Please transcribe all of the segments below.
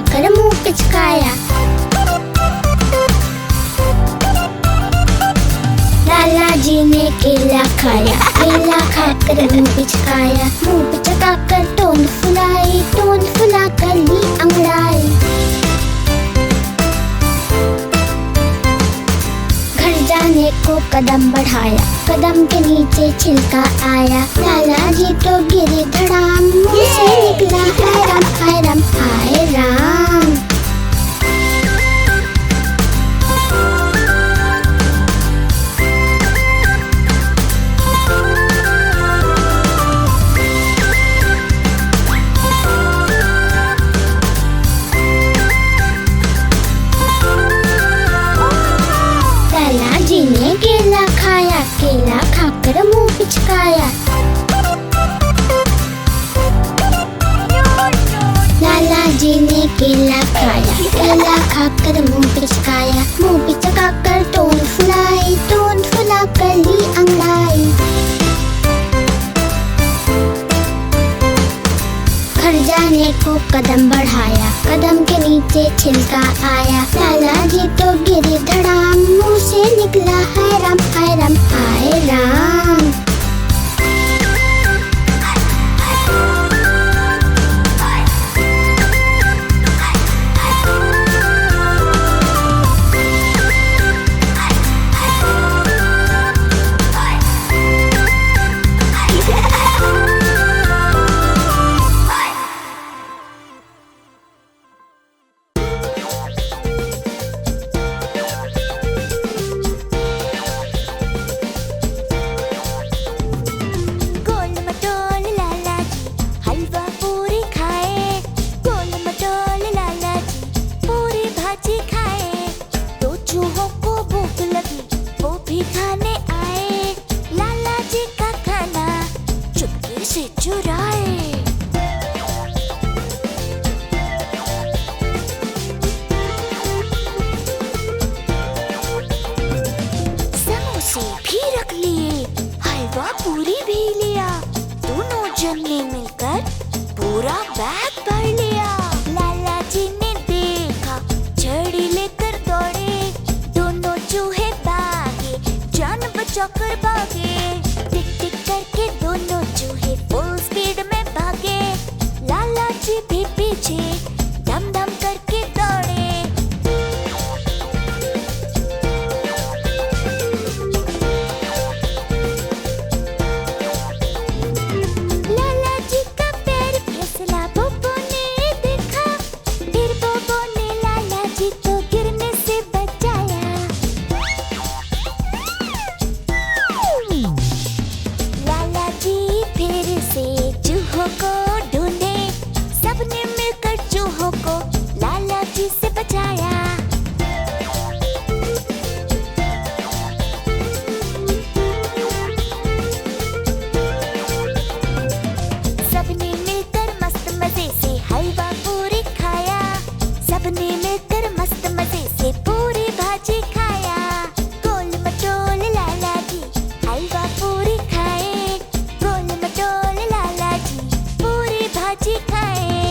खाकर मुंह पिचकाया। लाला जी ने केला खाया, केला खाकर मुंह पिचकाया। मुंह पिचकाकर टोन फुलाई, टोन फुलाकर ली अंगड़ाई। घर जाने को कदम बढ़ाया, कदम के नीचे छिलका आया। लाला जी तो गिरे धड़ाम, मुंह से निकला हाय राम हाय राम हाय राम। लाला जी ने केला खाया, केला खाकर मुंह पिचकाया। लाला जी ने केला खाया, केला खाकर मुंह पिचकाया। मुंह पिचकाकर टोन फुलाई, टोन फुलाकर ली अंगड़ाई। घर जाने को कदम बढ़ाया, कदम के नीचे छिलका आया। लाला जी तो गिरे धड़ाम, मुंह से निकला हाय राम हाय राम हाय राम। समोसे भी रख लिए, हलवा पूरी भी लिया। दोनों जन ने मिलकर पूरा बैग भर लिया। लाला जी ने देखा, छड़ी लेकर दौड़े। दोनों चूहे भागे, जान बचाकर भागे। टिक टिक करके दोनों चूहे फुल स्पीड में भागे। लाला जी भी पीछे दम दम करके दौड़े। लाला जी का पैर फिसला, बोबो ने देखा। फिर बोबो ने लाला जी को गिरने से बचाया। लाला जी फिर से चूहों को ढूंढे। सबने मिलकर चूहों को लाला जी से बचाया। सबने मिलकर मस्त मजे से हलवा पूरी खाया। सबने मिलकर मस्त मजे से पूरी भाजी खाया। गोल मटोल लाला जी हलवा पूरी खाए। गोल मटोल लाला जी पूरी भाजी खाए।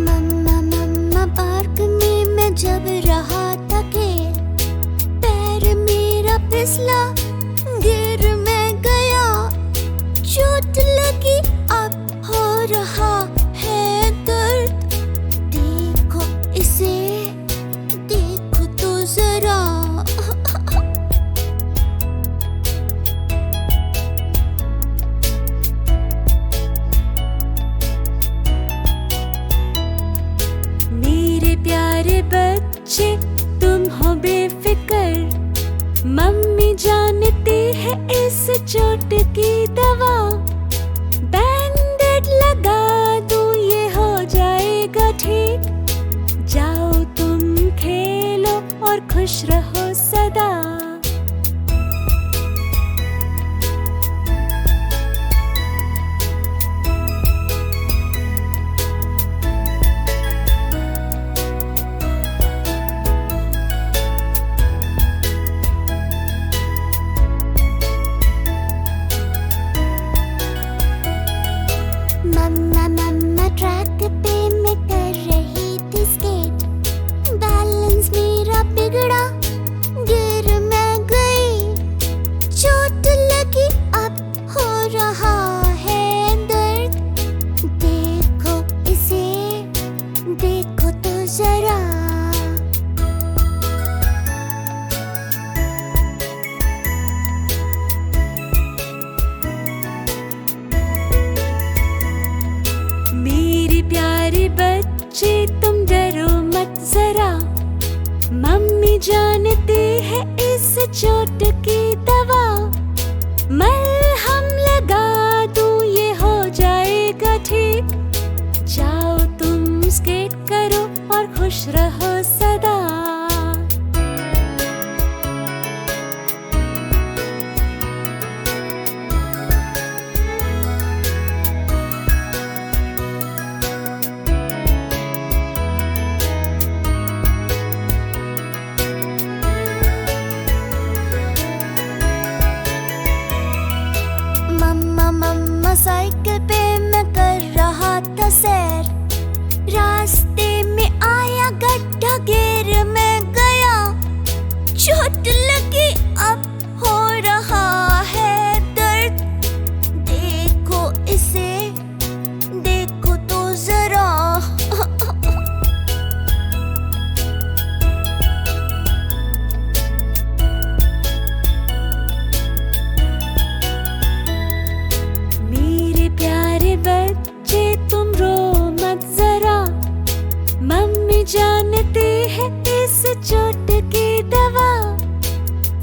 मम्मा मम्मा पार्क में मैं जब रहा था खेल, पैर मेरा फिसला, गिर मैं गया। चोट लगी, अब हो रहा है दर्द। देखो इसे, देखो तो जरा। मेरे प्यारे बच्चे, तुम हो बेफिक्र। मम्मी जानती है इस चोट की दवा। बैंडेड लगा दूं, ये हो जाएगा ठीक। जाओ तो खुश रहो सदा। मम्मा मम्मा ट्रैक पे मैं कर रही थी स्केट, बैलेंस मेरा बिगड़ा, गिर मैं गई, चोट लगी अब हो रहा है दर्द, देखो इसे, देखो तो जरा। मेरे प्यारे बच्चे तुम डरो मत जरा, मम्मी जानती है इस चोट की दवा। मलहम लगा दूं ये हो जाएगा ठीक, जाओ तुम स्केट करो और खुश रहो सदा। मम्मा मम्मा साइकिल पे मैं कर रहा था सैर, रास्ते में आया गड्ढा, गिर मैं गया, चोट लगी अब हो रहा है दर्द, देखो इसे, देखो तो जरा। मेरे प्यारे बच्चे तुम रो मत जरा, मम्मी जानती है इस चोट की दवा।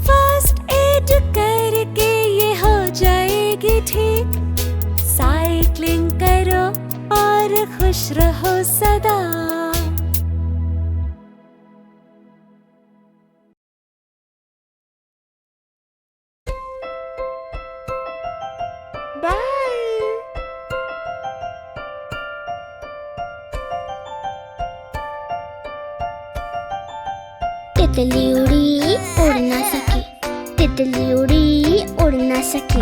फर्स्ट एड करके ये हो जाएगी ठीक, साइकिलिंग करो और खुश रहो सदा। बाय। तितली उड़ी उड़ ना सकी, तितली उड़ी उड़ ना सकी,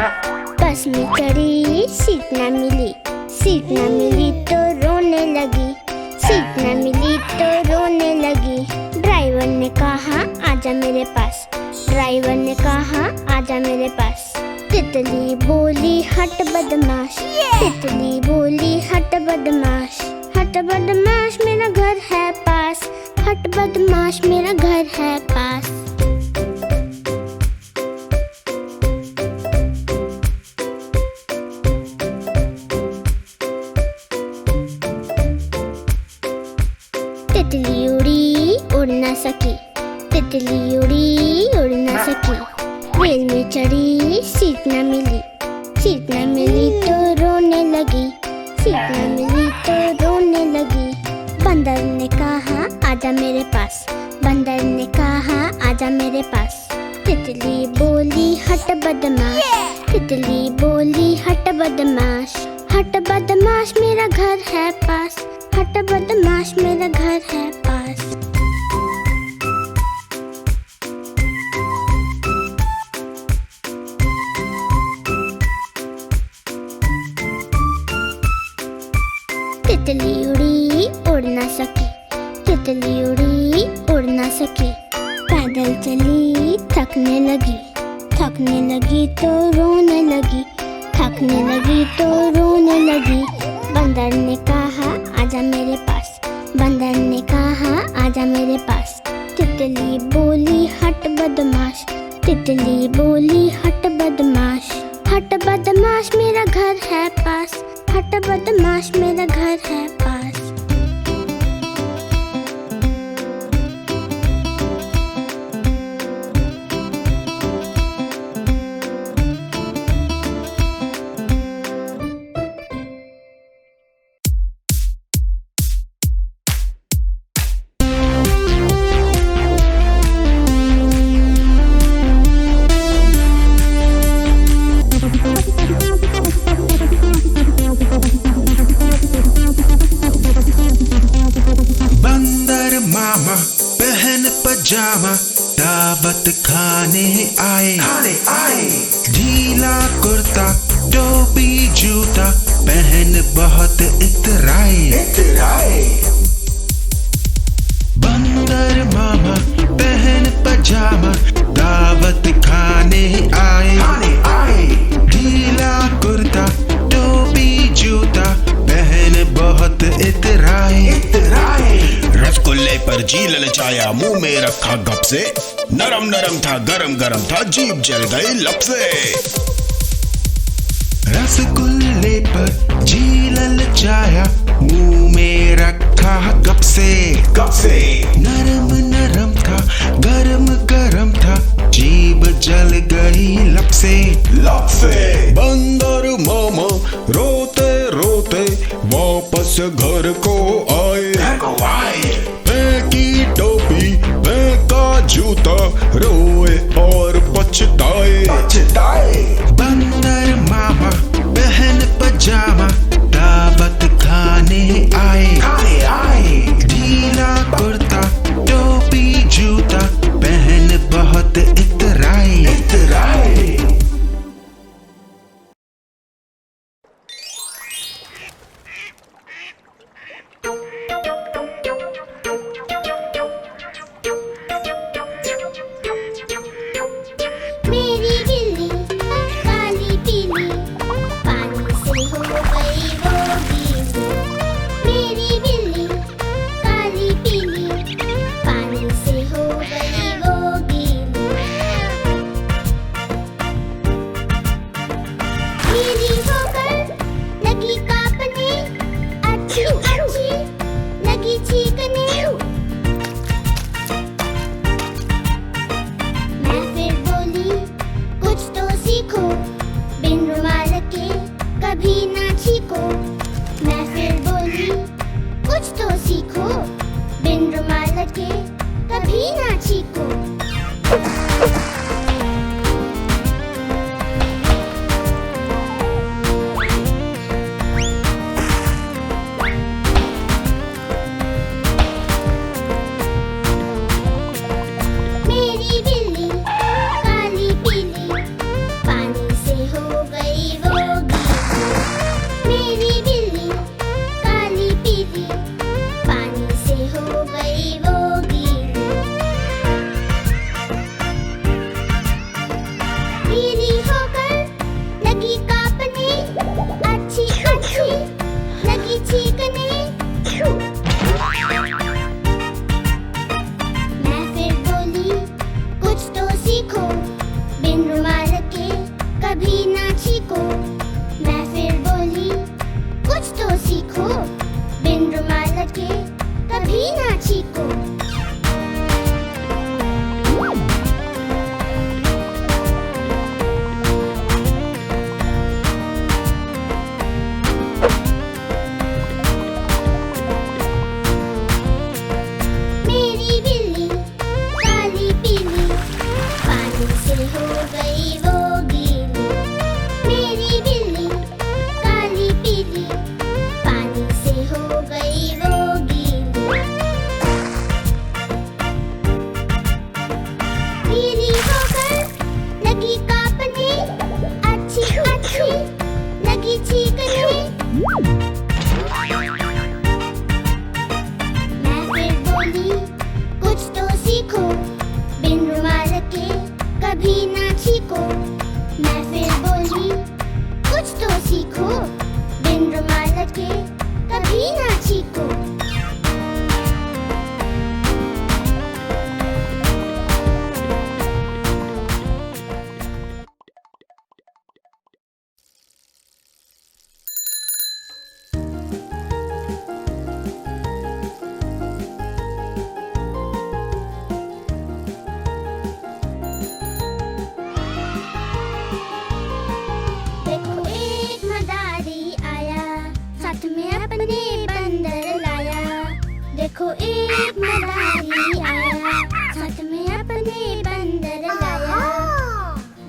बस में चढ़ी सीट ना मिली, सीट ना मिली तो रोने लगी, सीट ना मिली तो रोने लगी। ड्राइवर ने कहा आजा मेरे पास, ड्राइवर ने कहा आजा मेरे पास। तितली बोली हट बदमाश, तितली बोली हट बदमाश, हट बदमाश मेरा घर है पास, हट बदमाश मेरा घर है पास। तितली उड़ी उड़ ना सकी, तितली उड़ी उड़ ना सकी, रेल में चढ़ी सीट ना मिली, सीट ना मिली तो रोने लगी, सीट ना मिली तो रोने लगी। बंदर ने कहा आजा मेरे पास, बंदर ने कहा आजा मेरे पास। तितली बोली हट बदमाश, तितली बोली हट बदमाश, हट बदमाश मेरा घर है पास, हट बदमाश मेरा घर है पास। तितली उड़ी उड़ ना सकी, तितली उड़ी उड़ ना सकी, पैदल चली थकने लगी, थकने लगी तो रोने लगी, थकने लगी तो रोने लगी। बंदर ने कहा आजा मेरे पास, बंदर ने कहा आजा मेरे पास। तितली बोली हट बदमाश, तितली बोली हट बदमाश, हट बदमाश मेरा घर है पास, हट बदमाश मेरा घर है पास। आए। ढीला कुर्ता टोपी जूता पहन बहुत इतराए। बंदर मामा पहन पजामा दावत खाने आए। ढीला कुर्ता टोपी जूता पहन बहुत इतराए। रसगुल्ले पर जी ललचाया, मुंह में रखा गप से। नरम नरम था, गरम गरम था, जीभ जल गई लब से। रसगुल्ले पर जी ललचाया, मुंह में रखा गप से। नरम नरम था, गरम गरम था, जीभ जल गई लब से। बंदर मामा रोते रोते वापस घर को आए। फेंकी टोपी फेंका जूता, रोए और पछताए। बंदर मामा पहन पजामा दावत खाने आए। ढीला कुर्ता टोपी जूता पहन बहुत इतराए। मेरी बिल्ली काली पीली पानी से हो गई वो गीली। मेरी बिल्ली काली पीली पानी से हो गई वो गीली। गीली होकर लगी कांपने, अच्छी लगी चीखने। मैं फिर बोली कुछ तो सीखो, बिन रुमाल के कभी ना छीको। मैं फिर बोली कुछ तो सीखो, बिन रुमाल के कभी ना छीको। मेरी बिल्ली काली पीली पानी से हो गई वो गीली। मेरी बिल्ली काली पीली पानी से हो गई वो गीली। गीली होकर लगी कांपने, अच्छी लगी चीखने। मैं फिर बोली कुछ तो सीखो, बिन रुमाल के कभी ना छीको। मैं फिर बोली कुछ तो सीखो, बिन रुमाल के कभी ना छीको। मेरी बिल्ली काली पीली पानी से हो गई वो गीली। मेरी बिल्ली काली पीली पानी से हो गई वो गीली। गीली होकर लगी कांपने, अच्छी लगी चीखने। मैं फिर बोली कुछ तो सीखो, बिन रुमाल के कभी ना छीको। मैं फिर बोली कुछ तो सीखो, बिन रुमाल के कभी ना छीको। देखो एक मदारी आया, साथ में अपने बंदर लाया। देखो एक मदारी आया, साथ में अपने बंदर लाया।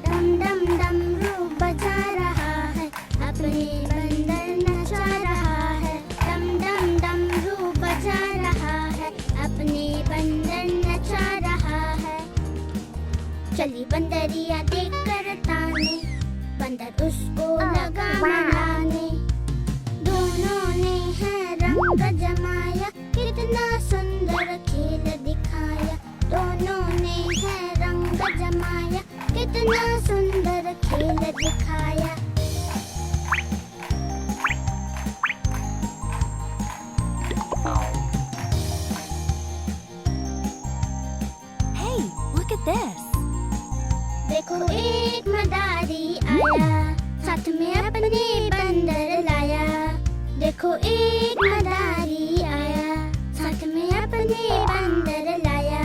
डम डम डमरू बजा रहा है, अपने बंदर नचा रहा है। डम डम डमरू बजा रहा है, अपने बंदर नचा रहा है। चली बंदरिया देख कर ताने, बंदर उसको लगा मनाने। दोनों ने है रंग जमाया, कितना सुंदर खेल दिखाया। दोनों ने है रंग जमाया, कितना सुंदर खेल दिखाया। Hey, look at this. देखो एक मदारी आया, साथ में अपने बंदर लाया। देखो एक मदारी आया, साथ में अपने बंदर लाया।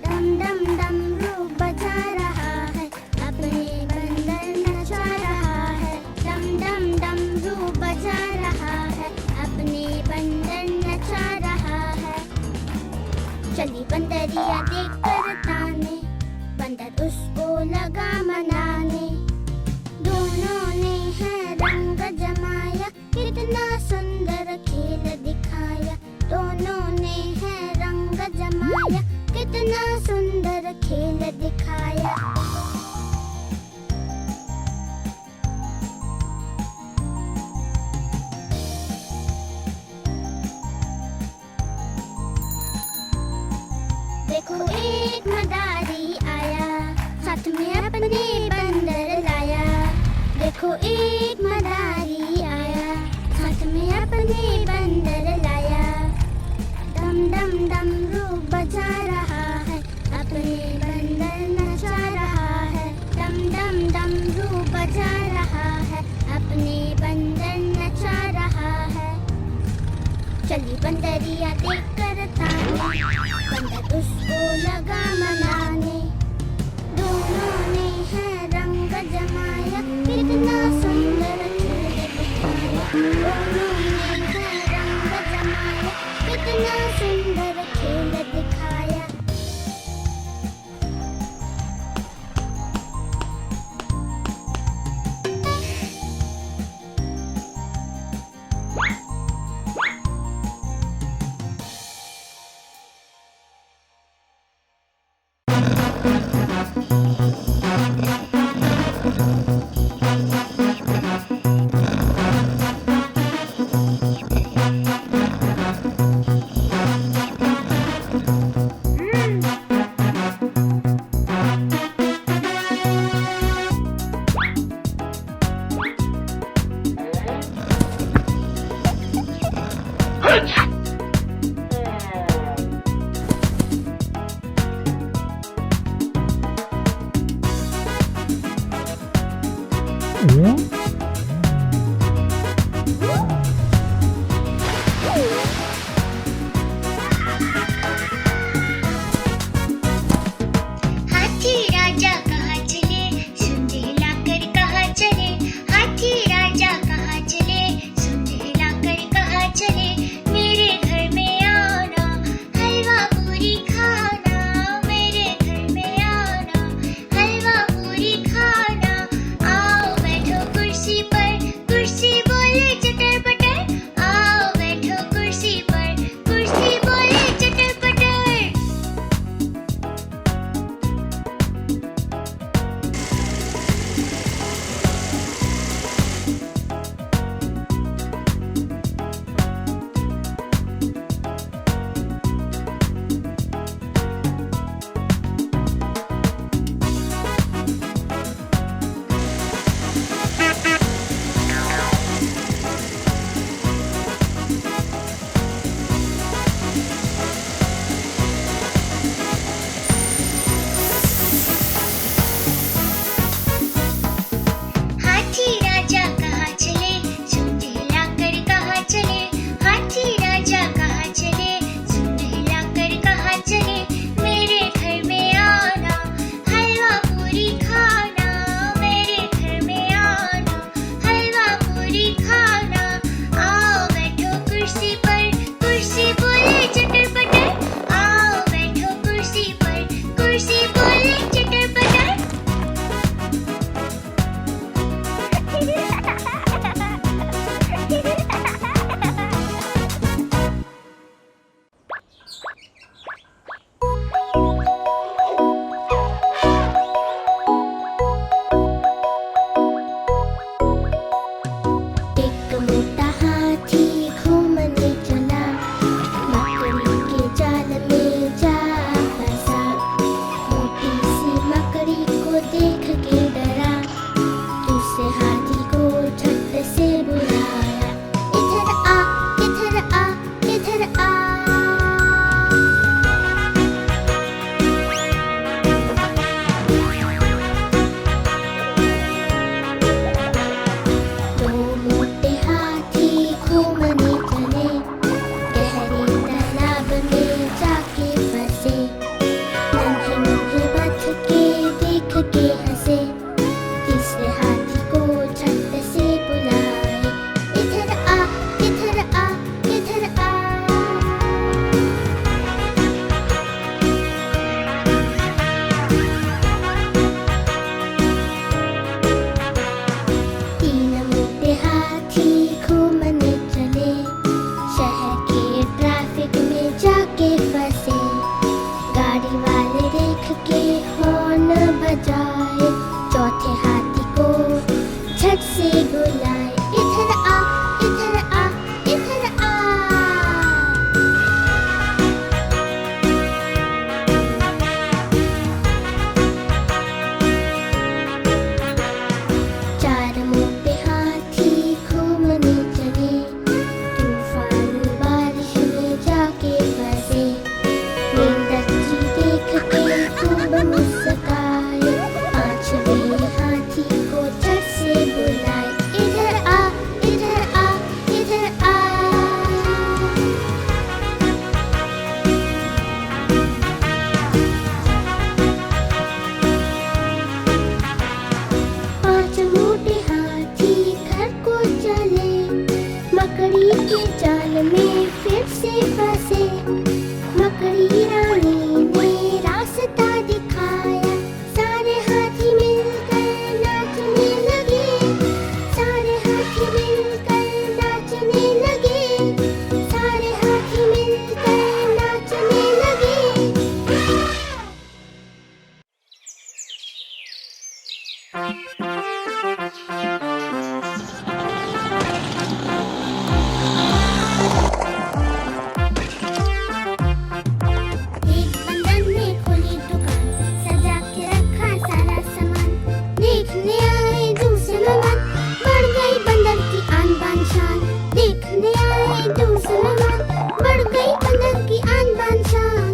डम डम डमरू बजा रहा है, अपने बंदर नचा रहा है। डम डम डमरू बजा रहा है, अपने बंदर नचा रहा है। चली बंदरिया देख कर ताने, बंदर उसको लगा मनाने। दोनों ने है रंग जमाया, कितना सुंदर खेल दिखाया। दोनों ने है रंग जमाया, कितना सुंदर खेल दिखाया। देखो एक मदारी आया, साथ में अपने बंदर लाया। देखो एक मदारी आया, साथ में अपने बंदर लाया। डम डम डमरू बजा रहा है, अपने बंदर नचा रहा है। डम डम डमरू बजा रहा है, अपने बंदर नचा रहा है। चली बंदरिया देख कर ताने, बंदर उसको लगा मनाने। दोनों ने है रंग जमाया, कितना सुंदर खेल दिखाया। दोनों ने है रंग जमाया, कितना सुंदर खेल दिखाया। हाथी राजा कहाँ चले, सुन हिलाकर कहाँ चले। हाथी राजा कहाँ चले, सुन हिलाकर कहाँ चले। मेरे बुलाए, इधर आ, इधर आ, इधर आ। चार मोटे हाथी घूमने चले, तूफान बारिश में जाके फंसे। मेंढक जी देख के खूब मुस्काए, पांचवें हाथी को झट से बुलाए, इधर आ, इधर आ, इधर आ। पांच मोटे हाथी घर को चले, मकड़ी के जाल में फिर से फंसे। मकड़ी रानी ने रास्ता दिखाया, सारे हाथी मिलकर नाचने लगे। सारे हाथी मिलकर नाचने लगे। सारे हाथी मिलकर नाचने लगे। एक बंदर ने खोली दुकान, सजा के रखा सारा सामान। देखने आए दूसरे मेहमान, बढ़ गई बंदर की आन बान शान। देखने आए दूसरे मेहमान, बढ़ गई बंदर की आन बान शान।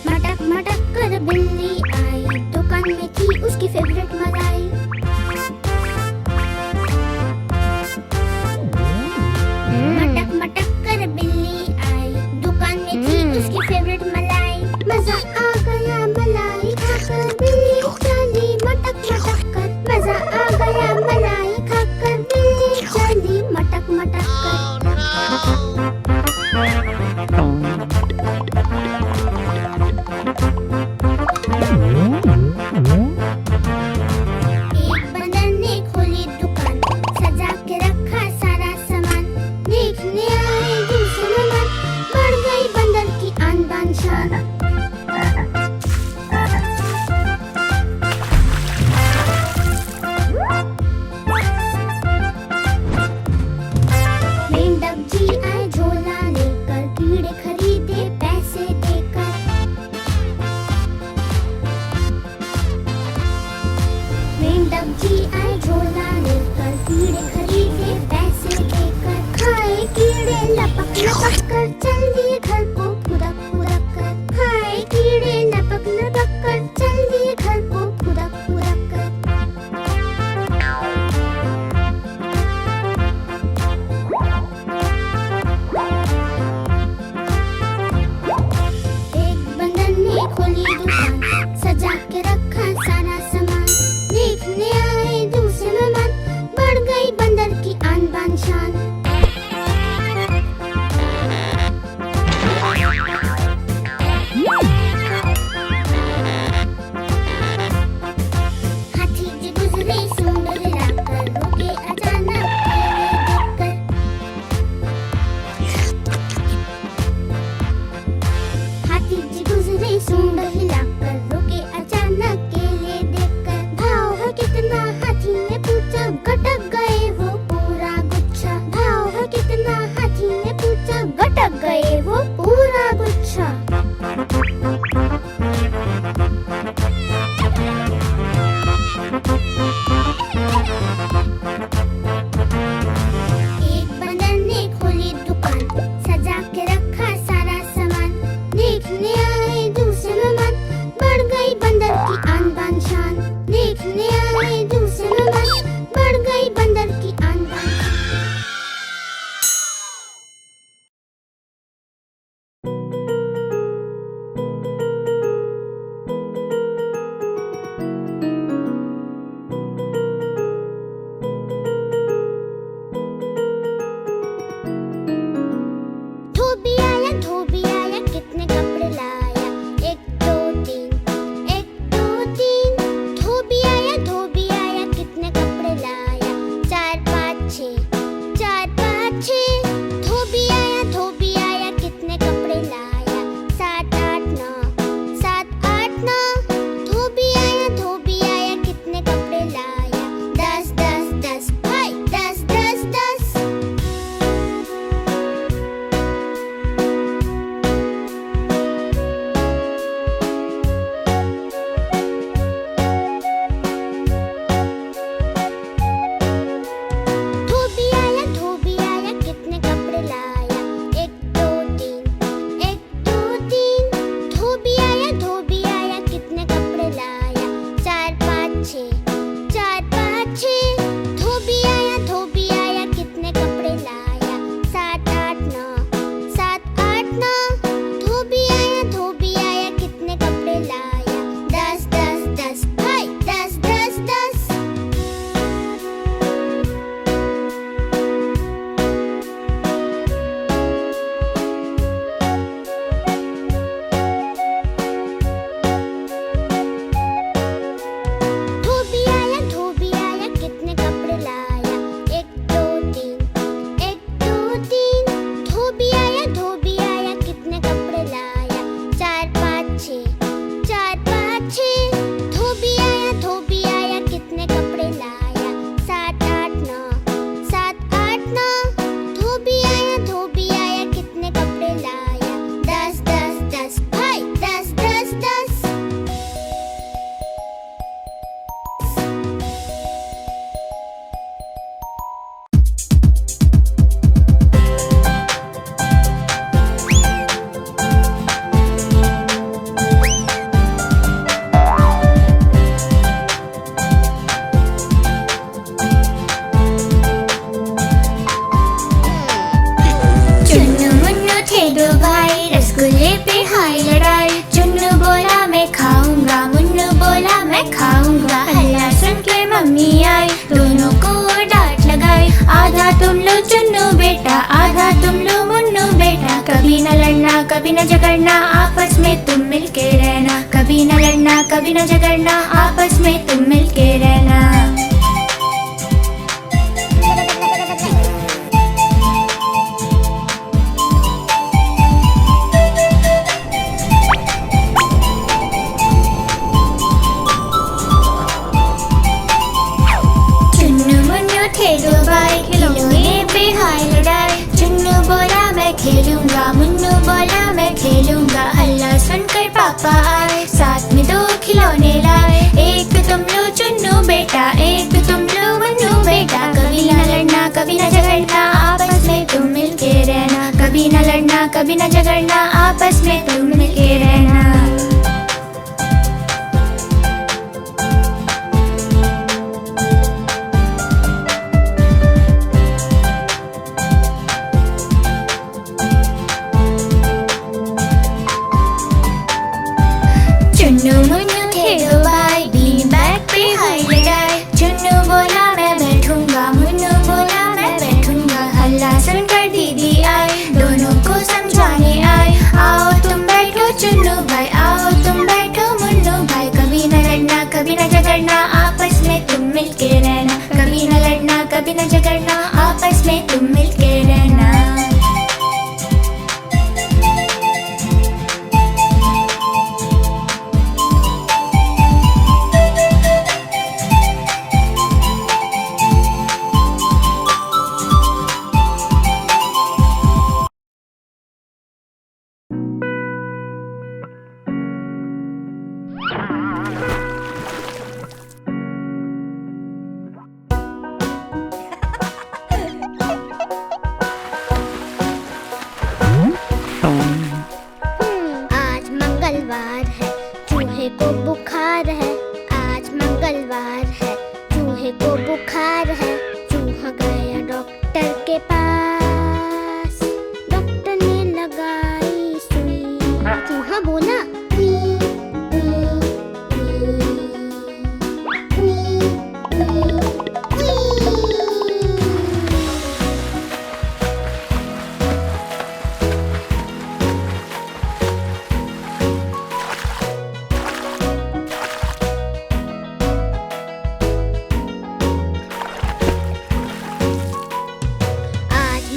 मटक मटक कर बिल्ली आई, दुकान में थी उसकी फेवरेट मलाई। मटक मटक कर बिल्ली आई, दुकान में थी उसकी फेवरेट मलाई। मजा आ गया मलाई खाकर, बिल्ली चली मटक मटक कर। मजा आ गया मलाई खाकर, बिल्ली चली मटक मटक कर। एक बंदर ने खोली दुकान, सजा के रखा सारा सामान। देखने आए दूसरे मेहमान, बढ़ गई बंदर की आन बान शान। मेंढक जी आए झोला लेकर, कीड़े खरीदे पैसे देकर। मेंढक जी आए झोला लेकर, कीड़े खरीदे पैसे देकर। खाए कीड़े लपक लपक कर, चल दिए घर को फुदक फुदक कर। खाए कभी न झगड़ना, आपस में तुम मिलके रहना। कभी न लड़ना, कभी न झगड़ना, आपस में तुम मिलके रहना। दो भाई खिलौने पे हाय लड़ाई। चुन्नू बोला मैं खेलूंगा, मुन्नू बोला मैं खेलूंगा। हल्ला सुनकर पापा आए, साथ में दो खिलौने लाए। एक तो तुम लो चुन्नू बेटा, एक तो तुम लो मुन्नू बेटा। कभी न लड़ना, कभी न झगड़ना, आपस में तुम मिलके रहना। कभी न लड़ना, कभी न झगड़ना, आपस में तुम मिलके रहना। चुन्नू मुन्नू थे दो भाई, बीन बैग पे हाय लड़ाई। चुन्नू बोला मैं बैठूंगा, मुन्नू बोला मैं बैठूंगा। हल्ला सुनकर दीदी आई, दोनों को समझाने आई। आओ तुम बैठो चुन्नू भाई, आओ तुम बैठो मुन्नू भाई। कभी न लड़ना, कभी न झगड़ना, आपस में तुम मिलके रहना। कभी न लड़ना, कभी न झगड़ना, आपस में तुम मिलके रहना। आज मंगलवार है, चूहे को बुखार है। आज मंगलवार है, चूहे को बुखार है। चूहा गया डॉक्टर के पास, डॉक्टर ने लगाई सुई। चूहा बोला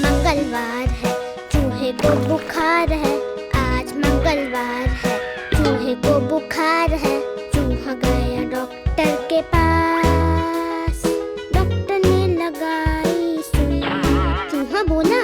मंगलवार है, चूहे को बुखार है। आज मंगलवार है, चूहे को बुखार है। चूहा गया डॉक्टर के पास, डॉक्टर ने लगाई सुई। चूहा बोला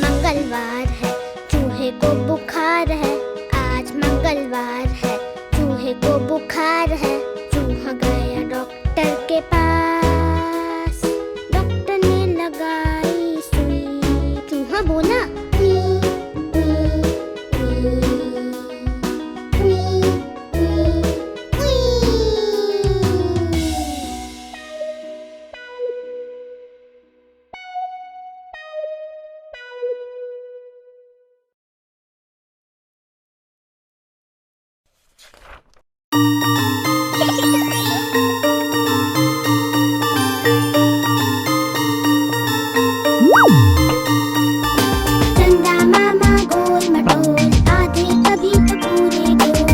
मंगलवार है, चूहे को बुखार है। आज मंगलवार है, चूहे को बुखार है। चूहा गया डॉक्टर के पास, डॉक्टर ने लगाई सुई। चूहा बोला चंदा मामा गोल मटोल, आधे कभी तो पूरे गोल।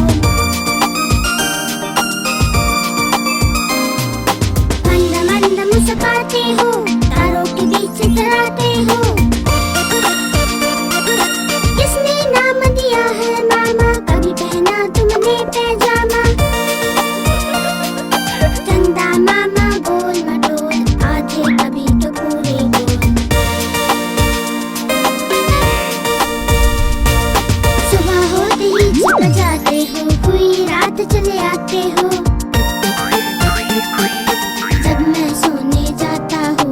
मंद मंद मुस्कुराते हो, तारों के बीच चराते हो। किसने नाम दिया है मामा, कभी पहना तुमने पैजामा। चंदा मामा गोल मटोल, आधे कभी तो पूरे गोल। सुबह होते ही चले जाते हो, हुई रात चले आते हो। जब मैं सोने जाता हूँ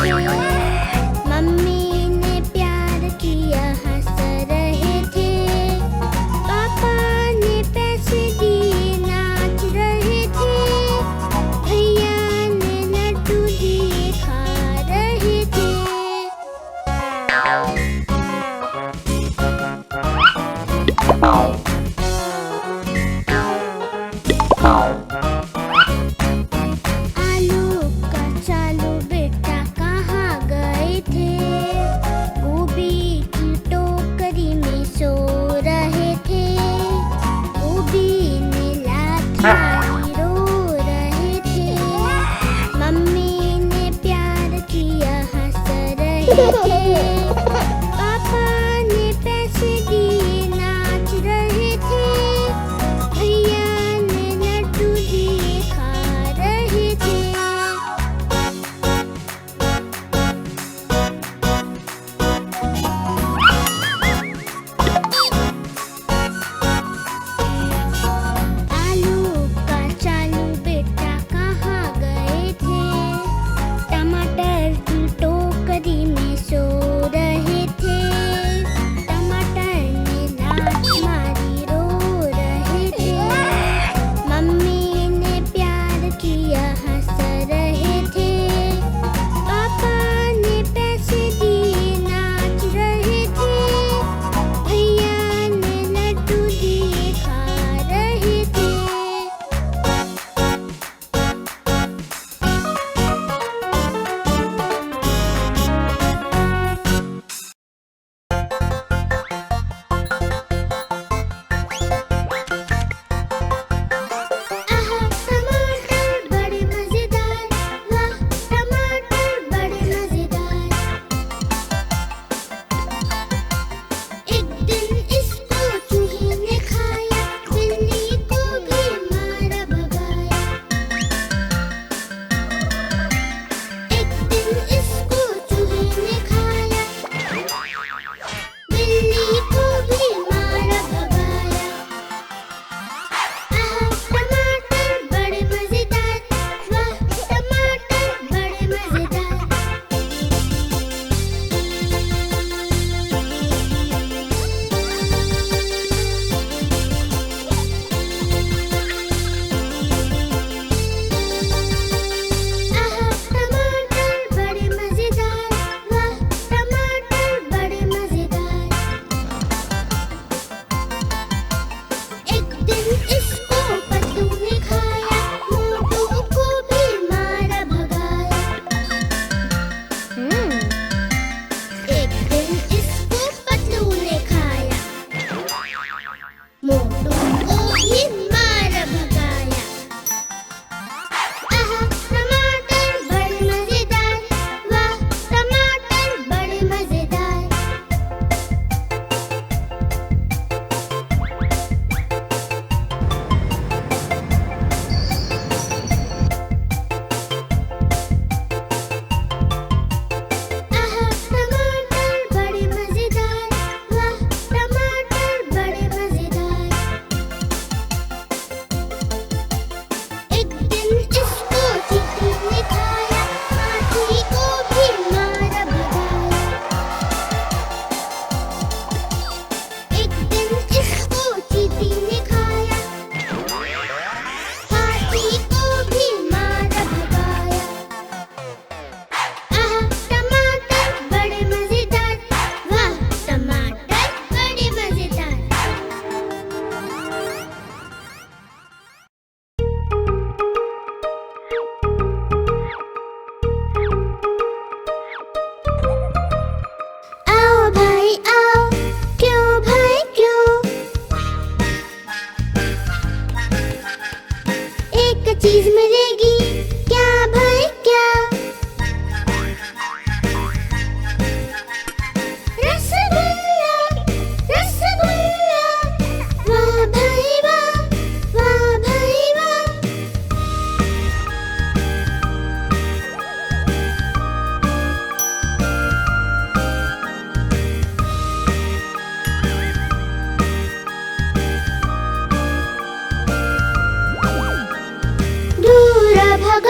मम्मी ने प्यार किया हंस रहे थे, पापा ने पैसे दिए नाच रहे थे, भैया ने लड्डू दिए खा रहे थे। आलू का चालू बेटा कहाँ गए थे, गोभी की टोकरी में सो रहे थे, गोभी ने लात मारी रो रहे थे, मम्मी ने प्यार किया हंस रहे थे, पापा ने पैसे दिए नाच रहे थे, भैया ने लड्डू दिए खा रहे थे। आलू का चालू बेटा कहाँ गए थे, टमाटर की टोकरी में सो रहे थे, टमाटर ने लात मारी रो रहे थे, मम्मी ने प्यार किया हंस रहे थे, पापा ने पैसे दिए नाच रहे थे, भैया ने लड्डू दिए खा रहे थे। आहा टमाटर बड़े मजेदार, वाह टमाटर बड़े मजेदार। एक दिन इसको चूहे ने खाया, बिल्ली को भी मारा भगाया। एक दिन इसको चूहे ने खाया, बिल्ली को भी मारा भगाया। आहा टमाटर बड़े मजेदार, वाह टमाटर बड़े मजेदार। आहा टमाटर बड़े मजेदार, वाह टमाटर बड़े मजेदार। एक दिन इसको पत्तू ने खाया, मोटू को भी मारा भगाया। एक दिन इसको पत्तू ने खाया, मोटू को भी मारा भगाया। आहा टमाटर बड़े मजेदार, वाह टमाटर बड़े मजेदार। आहा टमाटर बड़े मजेदार, वाह टमाटर बड़े मजेदार। एक दिन इसको चींटी ने खाया, हाथी को भी मारा भगाया। एक दिन इसको चींटी ने खाया, हाथी को भी मारा भगाया। आहा टमाटर बड़े मजेदार, वाह टमाटर बड़े मजेदार। आओ भाई आओ, क्यों भाई क्यों, एक चीज मिलेगी क्या भाई क्या, रसगुल्ला रसगुल्ला, वाह भाई वाह, वाह भाई वाह। दूर भग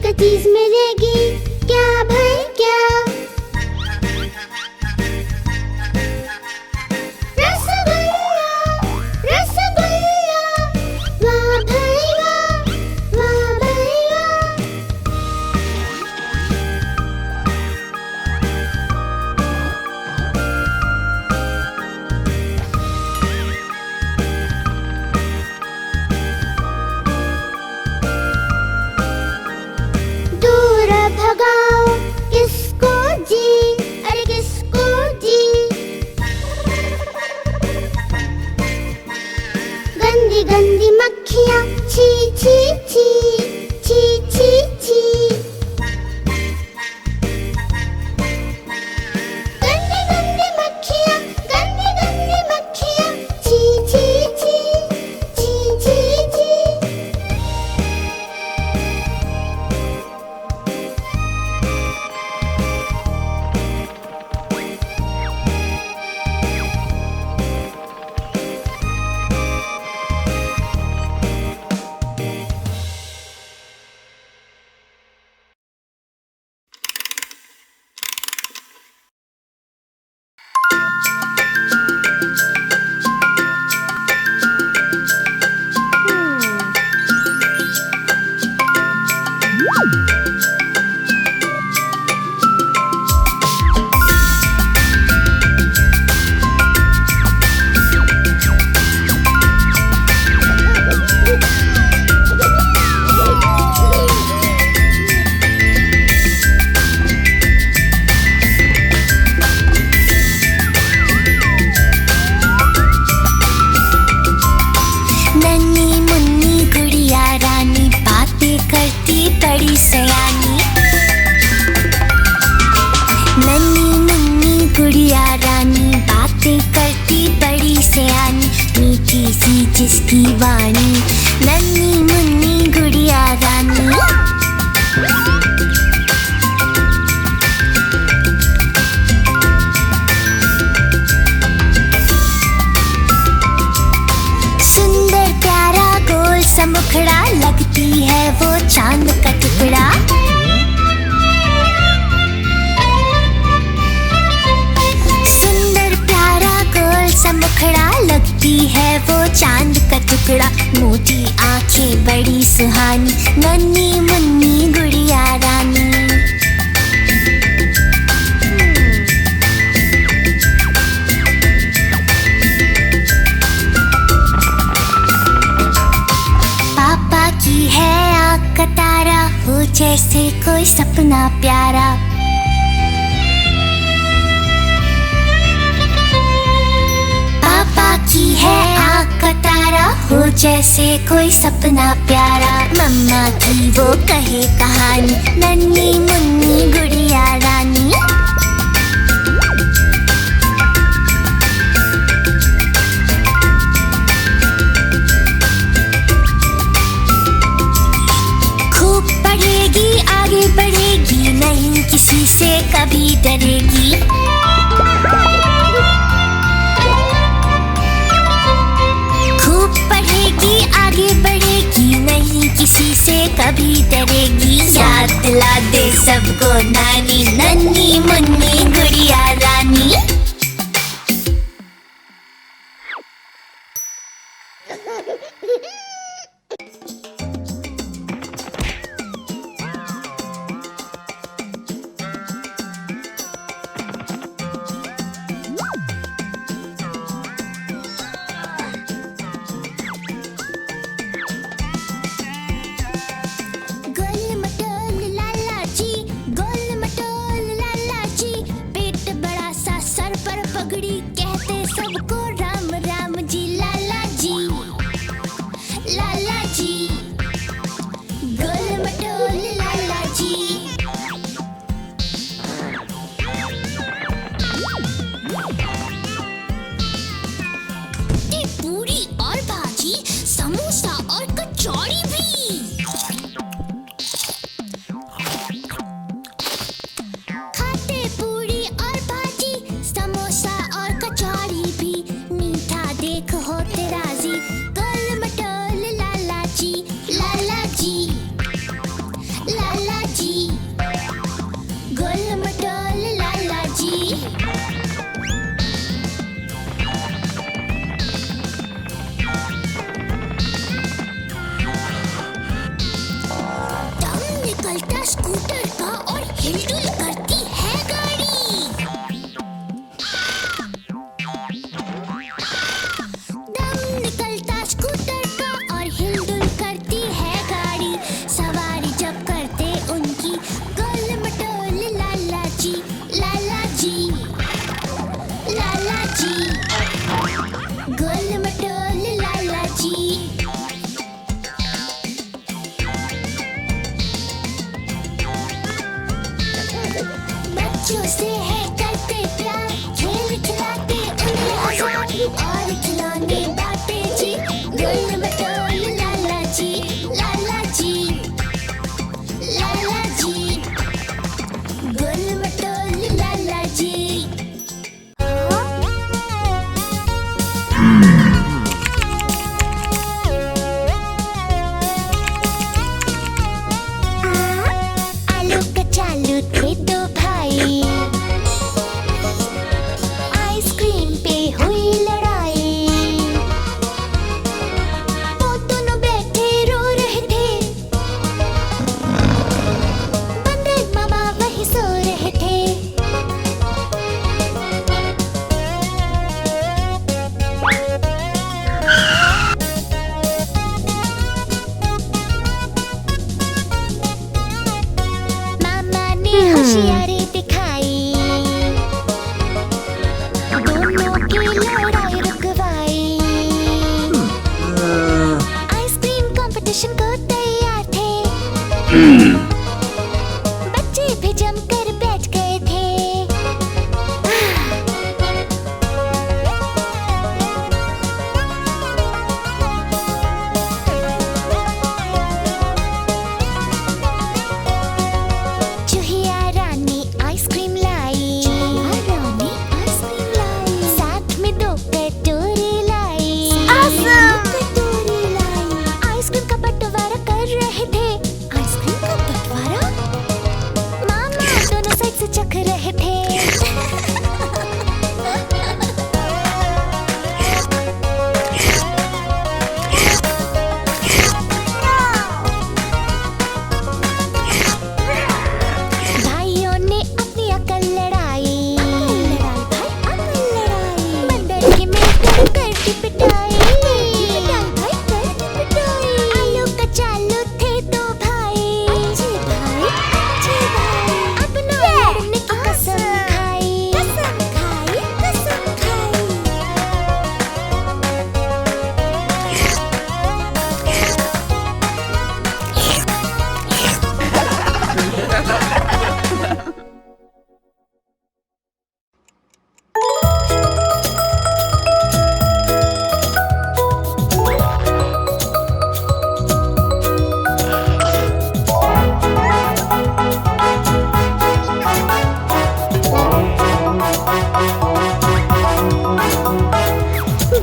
का चीज मिलेगी क्या भाई क्या? रसगुल्ला रसगुल्ला, वाह भाई वाह, वाह भाई वाह। दूर भगाओ किसको जी, अरे किसको जी? गंदी गंदी मक्खियाँ छी छी छी, छी छी छी। गंदी गंदी मक्खियाँ, गंदी गंदी मक्खियाँ छी छी छी, छी छी छी। नन्ही मुन्नी गुड़िया रानी बातें करती बड़ी सयानी। नन्ही मुन्नी गुड़िया रानी बातें करती बड़ी सयानी, मीठी सी जिसकी वाणी नन्ही मुन्नी गुड़िया रानी। सुंदर प्यारा गोल सा मुखड़ा, लगती है वो चांद का टुकड़ा। सुंदर प्यारा गोल सा मुखड़ा, लगती है वो चांद का टुकड़ा। मोटी आंखें बड़ी सुहानी, नन्ही मुन्नी गुड़िया रानी। पापा की है आँख का तारा, हो जैसे कोई सपना प्यारा। पापा की है आँख का तारा, हो जैसे कोई सपना प्यारा। मम्मा की वो कहे कहानी, नन्ही मुन्नी गुड़िया रानी। खूब पढ़ेगी आगे बढ़ेगी, नहीं किसी से कभी डरेगी। खूब पढ़ेगी आगे बढ़ेगी, नहीं किसी से कभी डरेगी। याद दिला दे सबको नानी, नन्ही मुन्नी गुड़िया रानी। गोल मटोल लाला जी, गोल मटोल लाला जी, पेट बड़ा स्कूटर का और हिलडुल करती है गाड़ी। दम निकलता स्कूटर का और हिलडुल करती है गाड़ी। सवारी जब करते उनकी गोल मटोल लाला जी, लाला जी, लाला जी, गोल मटोल लाला जी। बच्चों से है करते प्यार, खेल खिलाते उन्हें आजाद और खिलौने बांटे जी। गोल मटोल लाला जी, लाला जी, लाला जी, गोल मटोल लाला जी। आलू कचालू थे दो भाई, आइसक्रीम पे हुई लड़ाई। वो दोनों बैठे रो रहे थे, बंदर मामा वहीं सो रहे थे। मामा ने होशियारी दिखाई, दोनों की लड़ाई रुकवाई। आइसक्रीम कंपटीशन को तैयार थे, बच्चे भी जमकर बैठ गए थे। चूहिया रानी आइसक्रीम लाई, साथ में दो कटोरी लाई। आइसक्रीम का बंटवारा कर रहे थे। आइसक्रीम का बंटवारा? मामा दोनों साइड से चख रहे थे। भाइयों ने अपनी अकल लड़ाई, बंदर की मिलकर करती पिटाई। आलू कचालू थे दो भाई, अब ना लड़ने की कसम खाई।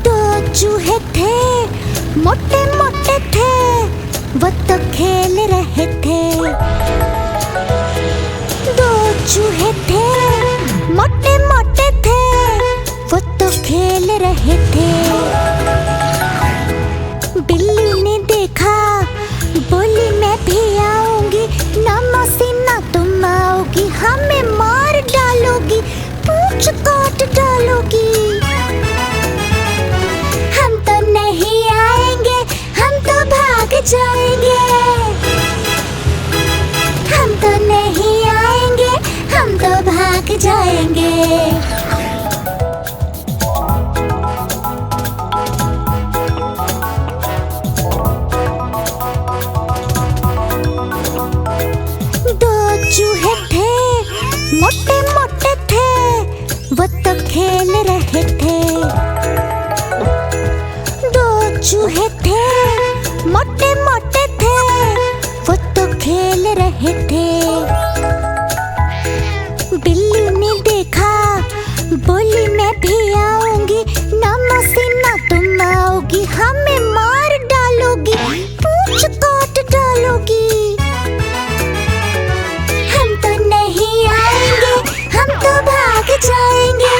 दो चूहे थे, मोटे मोटे थे, वो तो खेल रहे थे। दो चूहे थे, मोटे मोटे थे, वो तो खेल रहे थे। बिल्ली ने देखा, बोली मैं भी आऊंगी, ना मौसी ना तुम आओगी, हमें मार डालोगी, पूंछ काट डालोगी। हम तो नहीं आएंगे, हम तो भाग जाएंगे। हम तो नहीं आएंगे, हम तो भाग जाएंगे। दो चूहे थे, मोटे मोटे थे, वो तो खेल रहे थे। दो चूहे थे, मोटे मोटे थे, वो तो खेल रहे थे। बिल्ली ने देखा, बोली मैं भी आऊंगी, ना मौसी ना तुम आओगी, हमें मार डालोगी, पूंछ काट डालोगी। हम तो नहीं आएंगे, हम तो भाग जाएंगे।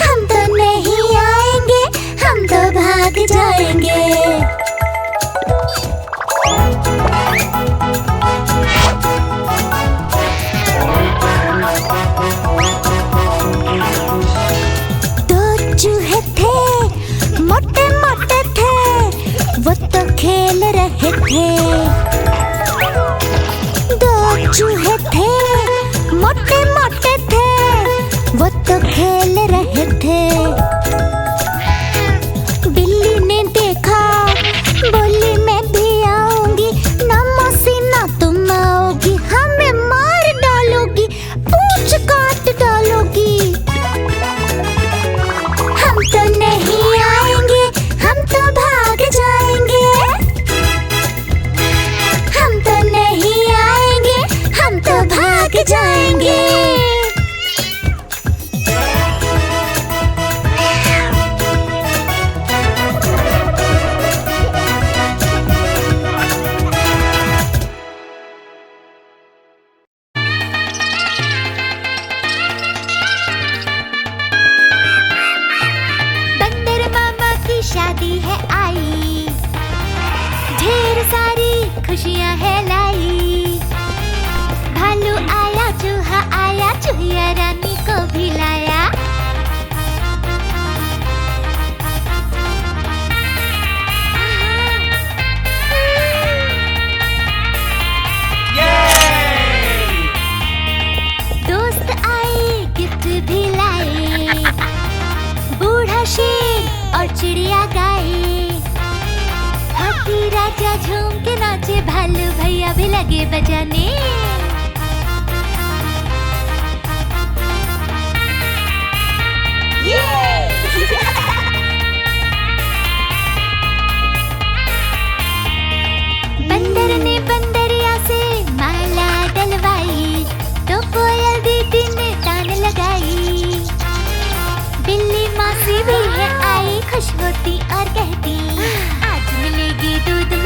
हम तो नहीं आएंगे, हम तो भाग जाएंगे। खेल रहे थे। दो चूहे थे, मोटे मोटे थे, वो तो खेल रहे थे। बिल्ली ने देखा, बोली मैं भी आऊंगी, ना मौसी ना तुम आओगी, हमें मार डालोगी, पूंछ काट डालोगी। हम तो नहीं आएंगे, हम तो भाग जाएंगे। हम तो नहीं आएंगे, हम तो भाग जाएंगे। बंदर मामा की शादी है आई, ढेर सारी खुशियां है लाई। भालू आया, चूहा आया, चूहिया रानी को भी लाया। दोस्त आए, गिफ्ट भी लाए, बूढ़ा शेर और चिड़िया गाए। हाथी राजा झूम के नाचे, भालू भैया भी लगे बजाने। बंदर ने बंदरिया से माला डलवाई, तो कोयल दीदी ने तान लगाई। बिल्ली मासी भी है आई, खुश होती और कहती आज मिलेगी दूध